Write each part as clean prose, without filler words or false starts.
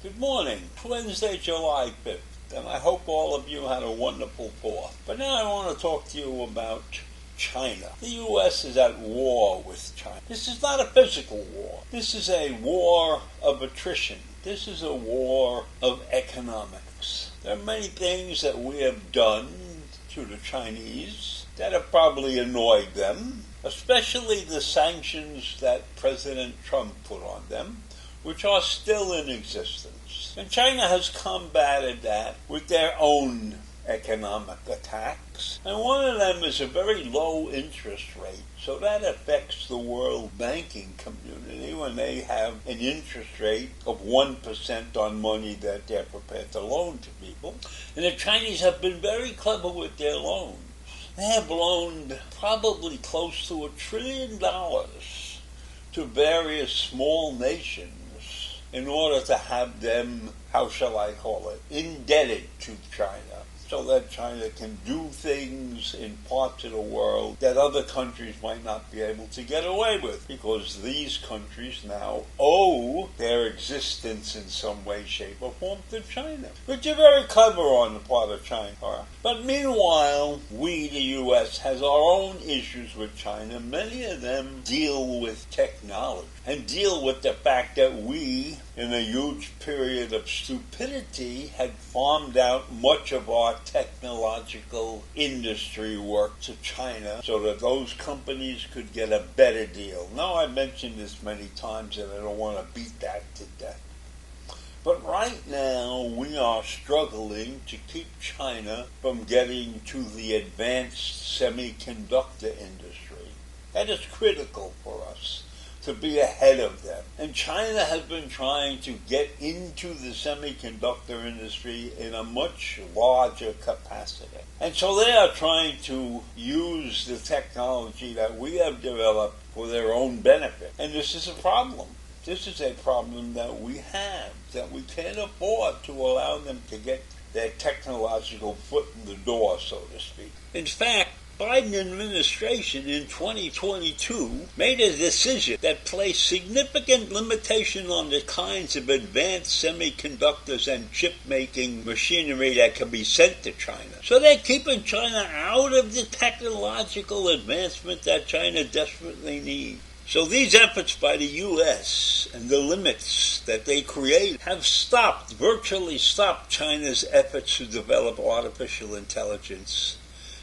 Good morning. It's Wednesday, July 5th, and I hope all of you had a wonderful 4th. But now I want to talk to you about China. The U.S. is at war with China. This is not a physical war. This is a war of attrition. This is a war of economics. There are many things that we have done to the Chinese that have probably annoyed them, especially the sanctions that President Trump put on them, which are still in existence. And China has combated that with their own economic attacks. And one of them is a very low interest rate. So that affects the world banking community when they have an interest rate of 1% on money that they're prepared to loan to people. And the Chinese have been very clever with their loans. They have loaned probably close to $1 trillion to various small nations in order to have them, how shall I call it, indebted to China, so that China can do things in parts of the world that other countries might not be able to get away with, because these countries now owe their existence in some way, shape, or form to China, which is very clever on the part of China. But meanwhile, we, the U.S., has our own issues with China. Many of them deal with technology and deal with the fact that we, in a huge period of stupidity, had farmed out much of our technological industry work to China so that those companies could get a better deal. Now, I've mentioned this many times and I don't want to beat that to death. But right now, we are struggling to keep China from getting to the advanced semiconductor industry. That is critical for us, to be ahead of them. And China has been trying to get into the semiconductor industry in a much larger capacity. And so they are trying to use the technology that we have developed for their own benefit. And this is a problem. This is a problem that we have, that we can't afford to allow them to get their technological foot in the door, so to speak. In fact, Biden administration in 2022 made a decision that placed significant limitation on the kinds of advanced semiconductors and chip-making machinery that can be sent to China. So they're keeping China out of the technological advancement that China desperately needs. So these efforts by the U.S. and the limits that they create have virtually stopped China's efforts to develop artificial intelligence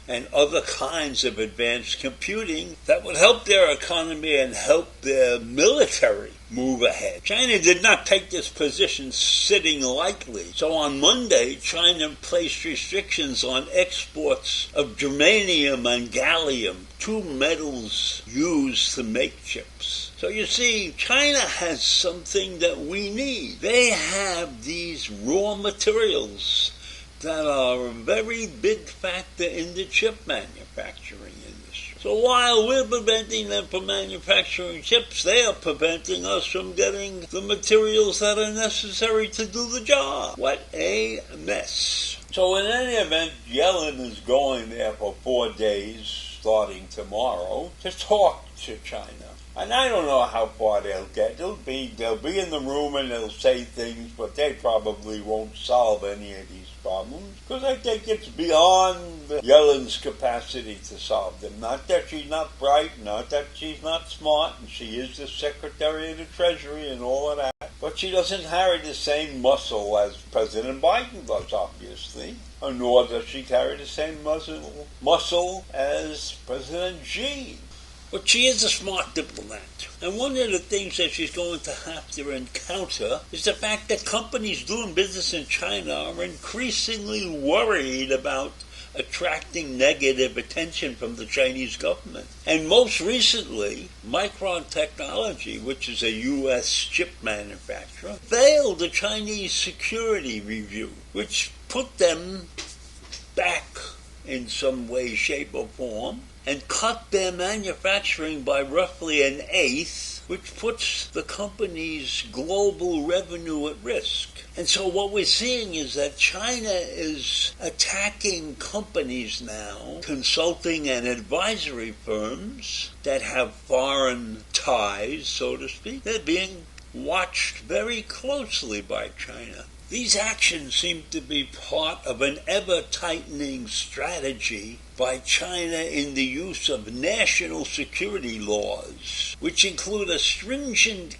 and other kinds of advanced computing that would help their economy and help their military move ahead. China did not take this position sitting lightly. So on Monday, China placed restrictions on exports of germanium and gallium, two metals used to make chips. So you see, China has something that we need. They have these raw materials that are a very big factor in the chip manufacturing industry. So while we're preventing them from manufacturing chips, they are preventing us from getting the materials that are necessary to do the job. What a mess. So in any event, Yellen is going there for 4 days, starting tomorrow, to talk to China. And I don't know how far they'll get. They'll be in the room and they'll say things, but they probably won't solve any of these problems, because I think it's beyond Yellen's capacity to solve them. Not that she's not bright, not that she's not smart, and she is the Secretary of the Treasury and all of that, but she doesn't carry the same muscle as President Biden does, obviously, nor does she carry the same muscle as President Xi. But she is a smart diplomat. And one of the things that she's going to have to encounter is the fact that companies doing business in China are increasingly worried about attracting negative attention from the Chinese government. And most recently, Micron Technology, which is a U.S. chip manufacturer, failed the Chinese security review, which put them back in some way, shape, or form, and cut their manufacturing by roughly 1/8, which puts the company's global revenue at risk. And so what we're seeing is that China is attacking companies now, consulting and advisory firms that have foreign ties, so to speak. They're being watched very closely by China. These actions seem to be part of an ever-tightening strategy by China in the use of national security laws, which include a stringent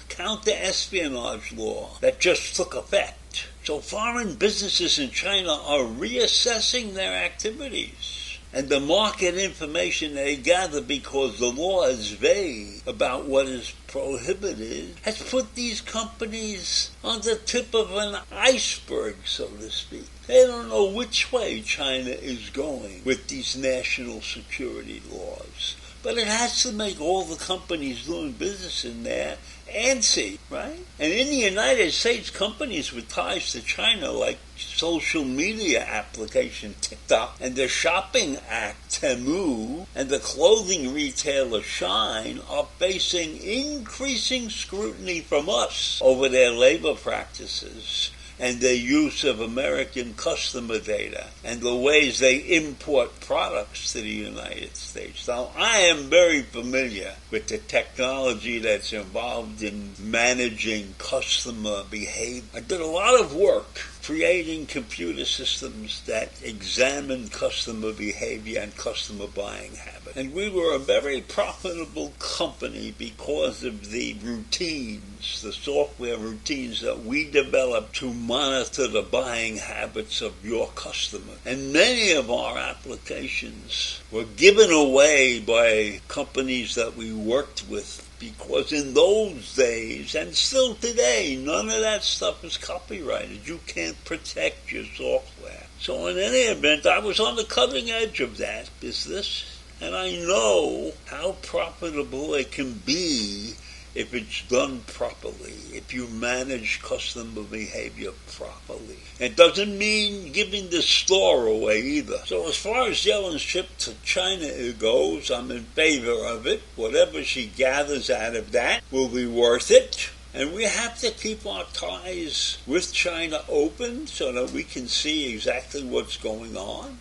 counter-espionage law that just took effect. So foreign businesses in China are reassessing their activities and the market information they gather, because the law is vague about what is prohibited, has put these companies on the tip of an iceberg, so to speak. They don't know which way China is going with these national security laws. But it has to make all the companies doing business in there antsy, right? And in the United States, companies with ties to China, like social media application TikTok and the shopping act Temu and the clothing retailer Shine, are facing increasing scrutiny from us over their labor practices and their use of American customer data and the ways they import products to the United States. Now, I am very familiar with the technology that's involved in managing customer behavior. I did a lot of work creating computer systems that examine customer behavior and customer buying habits. And we were a very profitable company because of the routines, the software routines that we developed to monitor the buying habits of your customer. And many of our applications were given away by companies that we worked with, because in those days, and still today, none of that stuff is copyrighted. You can't protect your software. So in any event, I was on the cutting edge of that business, and I know how profitable it can be if it's done properly, if you manage customer behavior properly. It doesn't mean giving the store away either. So as far as Yellen's trip to China goes, I'm in favor of it. Whatever she gathers out of that will be worth it. And we have to keep our ties with China open so that we can see exactly what's going on.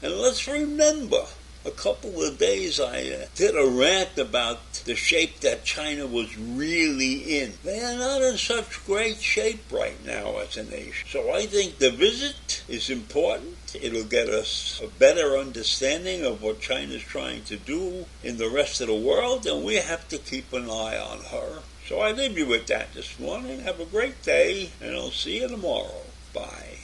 And let's remember, a couple of days I did a rant about the shape that China was really in. They are not in such great shape right now as a nation. So I think the visit is important. It'll get us a better understanding of what China's trying to do in the rest of the world, and we have to keep an eye on her. So I leave you with that this morning. Have a great day, and I'll see you tomorrow. Bye.